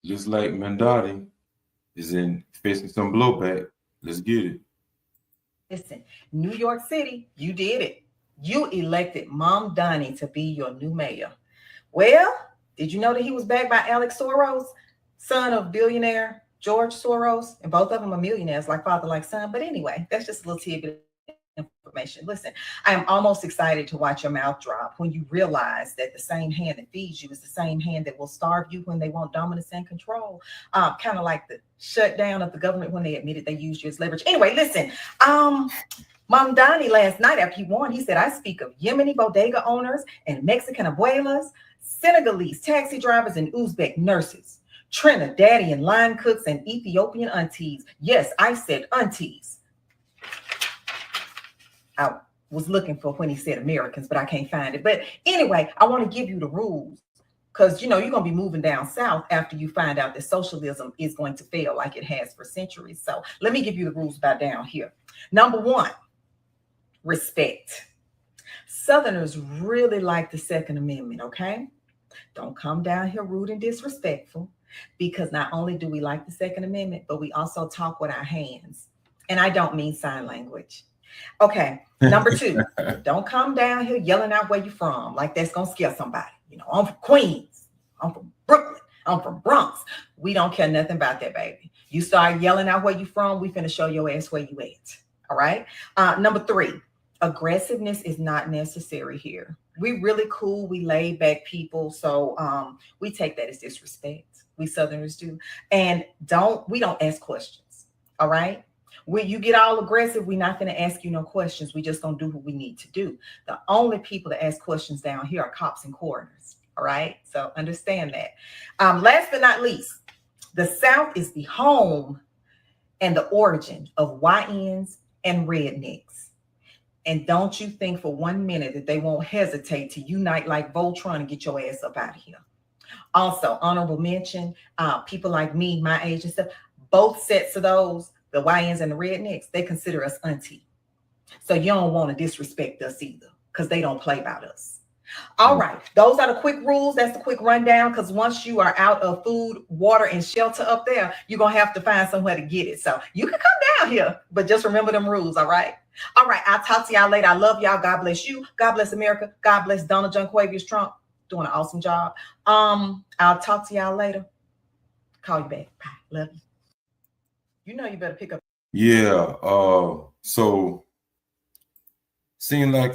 looks like Mamdani is in facing some blowback. Let's get it. Listen, New York City, you did it. You elected Mamdani to be your new mayor. Well, did you know that he was backed by Alex Soros, son of billionaire George Soros? And both of them are millionaires, like father, like son. But anyway, that's just a little tidbit information. Listen, I am almost excited to watch your mouth drop when you realize that the same hand that feeds you is the same hand that will starve you when they want dominance and control. Kind of like the shutdown of the government when they admitted they used you as leverage. Anyway, listen, Mamdani last night after he won, he said, I speak of Yemeni bodega owners and Mexican abuelas, Senegalese taxi drivers and Uzbek nurses, Trinidadian line cooks and Ethiopian aunties. Yes, I said aunties. I was looking for when he said Americans, but I can't find it. But anyway, I want to give you the rules because, you're going to be moving down south after you find out that socialism is going to fail like it has for centuries. So let me give you the rules about down here. Number one, respect. Southerners really like the Second Amendment, okay? Don't come down here rude and disrespectful, because not only do we like the Second Amendment, but we also talk with our hands. And I don't mean sign language. Okay, number two, don't come down here yelling out where you're from like that's going to scare somebody. I'm from Queens. I'm from Brooklyn. I'm from Bronx. We don't care nothing about that, baby. You start yelling out where you from, we finna show your ass where you at. All right? Number three, aggressiveness is not necessary here. We really cool. We laid back people. So we take that as disrespect. We Southerners do. And we don't ask questions. All right? When you get all aggressive, we're not going to ask you no questions. We just going to do what we need to do. The only people that ask questions down here are cops and coroners. All right. So understand that. Last but not least, the South is the home and the origin of YNs and rednecks. And don't you think for 1 minute that they won't hesitate to unite like Voltron and get your ass up out of here. Also, honorable mention, people like me, my age and stuff, both sets of those, the YNs and the rednecks, they consider us auntie. So you don't want to disrespect us either, because they don't play about us. All right, those are the quick rules. That's the quick rundown, because once you are out of food, water, and shelter up there, you're going to have to find somewhere to get it. So you can come down here, but just remember them rules, all right? All right, I'll talk to y'all later. I love y'all. God bless you. God bless America. God bless Donald John Quavius Trump. Doing an awesome job. I'll talk to y'all later. Call you back. Bye. Love you. You better pick up. Yeah. So seemed like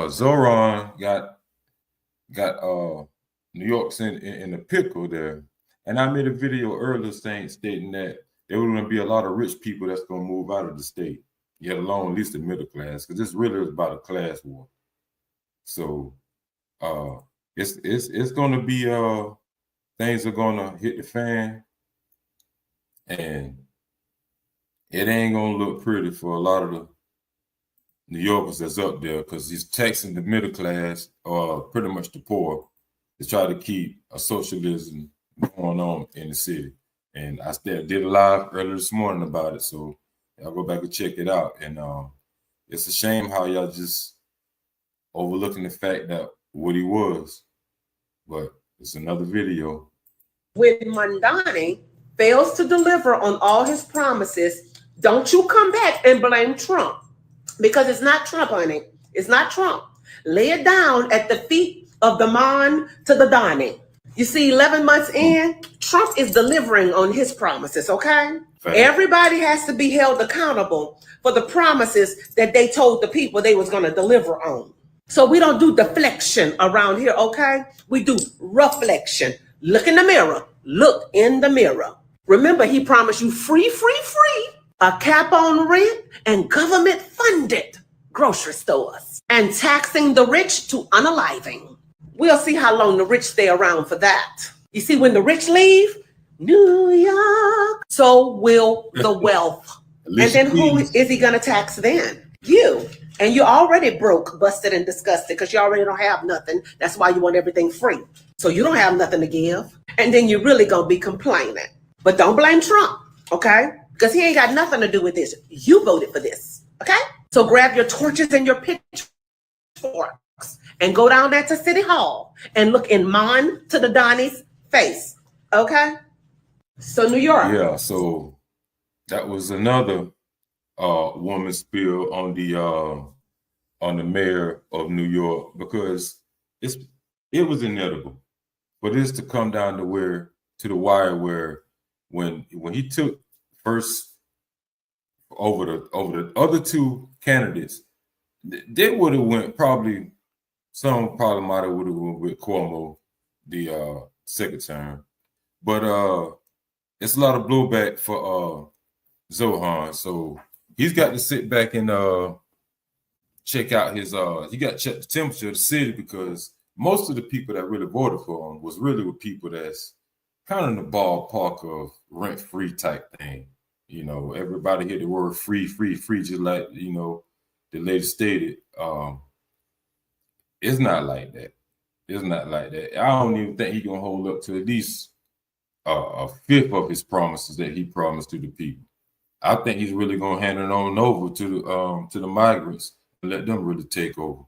Zoran got New York's in the pickle there. And I made a video earlier stating that there were going to be a lot of rich people that's going to move out of the state, yet alone at least the middle class, because this really is about a class war. So it's going to be things are going to hit the fan, and it ain't going to look pretty for a lot of the New Yorkers that's up there, because he's taxing the middle class, or pretty much the poor, to try to keep a socialism going on in the city. And I did a live earlier this morning about it, so I'll go back and check it out. And it's a shame how y'all just overlooking the fact that what he was. But it's another video. When Mamdani fails to deliver on all his promises, don't you come back and blame Trump. Because it's not Trump, honey. It's not Trump. Lay it down at the feet of the man to the Donnie. You see, 11 months in, Trump is delivering on his promises, okay? Fair. Everybody has to be held accountable for the promises that they told the people they was going to deliver on. So we don't do deflection around here, okay? We do reflection. Look in the mirror. Look in the mirror. Remember, he promised you free, a cap on rent, and government-funded grocery stores, and taxing the rich to unaliving. We'll see how long the rich stay around for that. You see, when the rich leave, New York, so will the wealth. And then who is he going to tax then? You. And you're already broke, busted, and disgusted because you already don't have nothing. That's why you want everything free. So you don't have nothing to give. And then you're really going to be complaining. But don't blame Trump, okay? Because he ain't got nothing to do with this. You voted for this, okay? So grab your torches and your pitchforks and go down there to City Hall and look in Mon to the Donnie's face. Okay. So New York. Yeah, so that was another woman spill on the mayor of New York, because it was inevitable for this to come down to the wire, where when he took first over the other two candidates, they would have went probably. Some probably might have would have went with Cuomo the second term, but it's a lot of blowback for Zohan, so he's got to sit back and check out his he got to check the temperature of the city, because most of the people that really voted for him was really with people that's kind of in the ballpark of rent-free type thing. You know, everybody hit the word free, just like, you know, the lady stated. It's not like that. It's not like that. I don't even think he's gonna hold up to at least a fifth of his promises that he promised to the people. I think he's really gonna hand it on over to the migrants and let them really take over,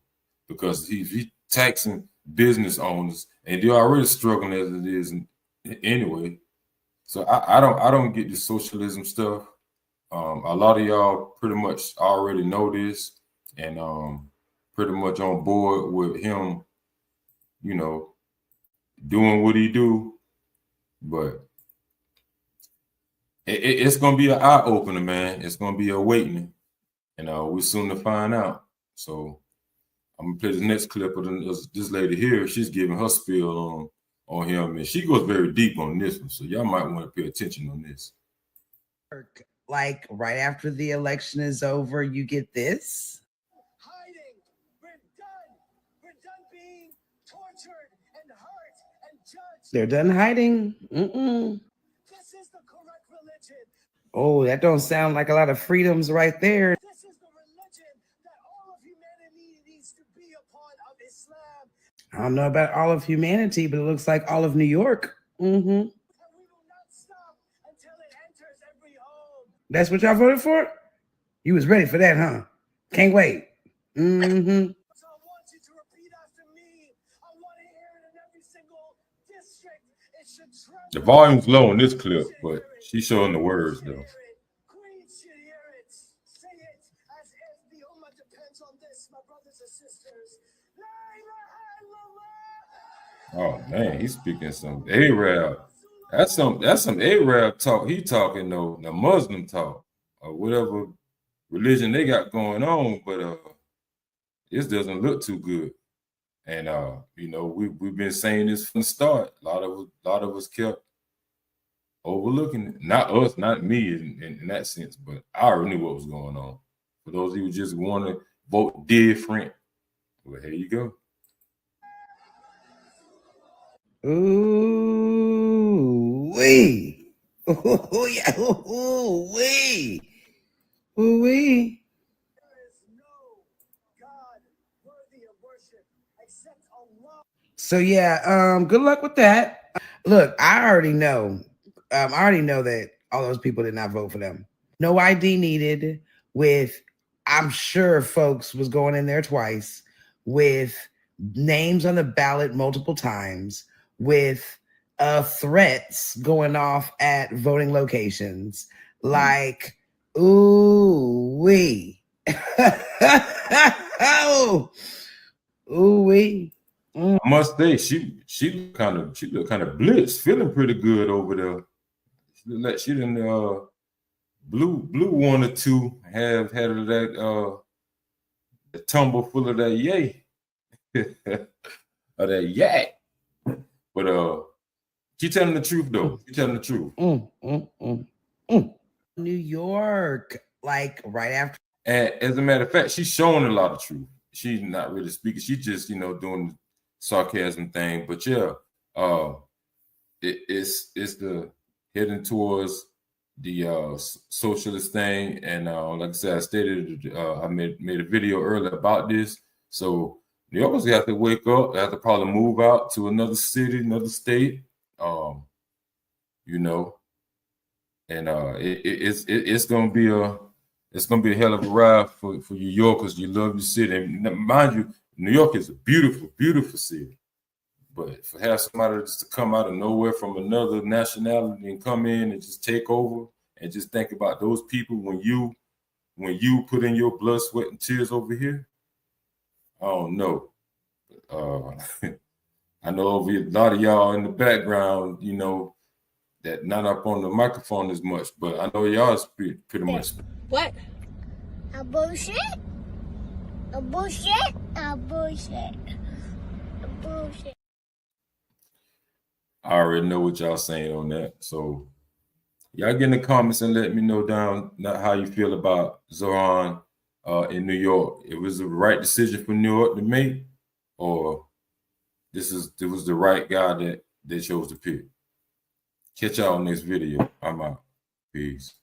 because he's taxing business owners, and they're already struggling as it is anyway. So I don't get the socialism stuff. A lot of y'all pretty much already know this, and pretty much on board with him, you know, doing what he do. But it's gonna be an eye opener, man. It's gonna be a awakening, and we're soon to find out. So I'm gonna play the next clip of this lady here. She's giving her spiel on him, and she goes very deep on this one. So y'all might want to pay attention on this. Like right after the election is over, you get this. Hiding. We're done. We're done being tortured and hurt and judged. They're done hiding. This is the correct religion. Oh, that don't sound like a lot of freedoms right there. This is the religion that all of humanity needs to be a part of Islam. I don't know about all of humanity, but it looks like all of New York. And we will not stop until it enters every home. That's what y'all voted for? You was ready for that, huh? Can't wait. So I want you to repeat after me. I want to hear it in every single district. It should The volume's low in this clip, but she's showing the words though. Queens should hear it. Say it as if the Ummah depends on this, my brothers and sisters. Oh man, he's speaking some Arab. That's some Arab talk. He talking though, the Muslim talk, or whatever religion they got going on, but this doesn't look too good. And you know, we've been saying this from the start. A lot of us kept overlooking it. Not us, not me in that sense, but I already knew what was going on. For those of you who just want to vote different, well, here you go. Ooh wee. Ooh yeah. Ooh wee. Ooh wee. There is no God worthy of worship except Allah. So yeah, good luck with that. Look, I already know that all those people did not vote for them. No ID needed, with I'm sure folks was going in there twice, with names on the ballot multiple times, with threats going off at voting locations. Like, ooh wee. Oh, ooh wee. I must say, she looked kind of blitzed, feeling pretty good over there. She looked like she didn't blew one or two, had of that the tumble full of that yay. Or that yak. But she telling the truth though. She telling the truth. New York, like right after. And as a matter of fact, she's showing a lot of truth. She's not really speaking. She's just, you know, doing the sarcasm thing. But yeah, it's the heading towards the socialist thing. And like I said, I stated I made a video earlier about this. So New Yorkers have to wake up. They have to probably move out to another city, another state. You know, and it's gonna be a hell of a ride for you Yorkers. You love your city, and mind you, New York is a beautiful, beautiful city. But for have somebody just to come out of nowhere from another nationality and come in and just take over and just think about those people when you put in your blood, sweat, and tears over here, I don't know. I know a lot of y'all in the background, you know, that not up on the microphone as much, but I know y'all is pretty much. What? A bullshit? A bullshit? A bullshit. A bullshit. I already know what y'all saying on that. So y'all get in the comments and let me know down how you feel about Zoran in New York. It was the right decision for New York to make, or it was the right guy that they chose to pick. Catch y'all on this video. I'm out. Peace.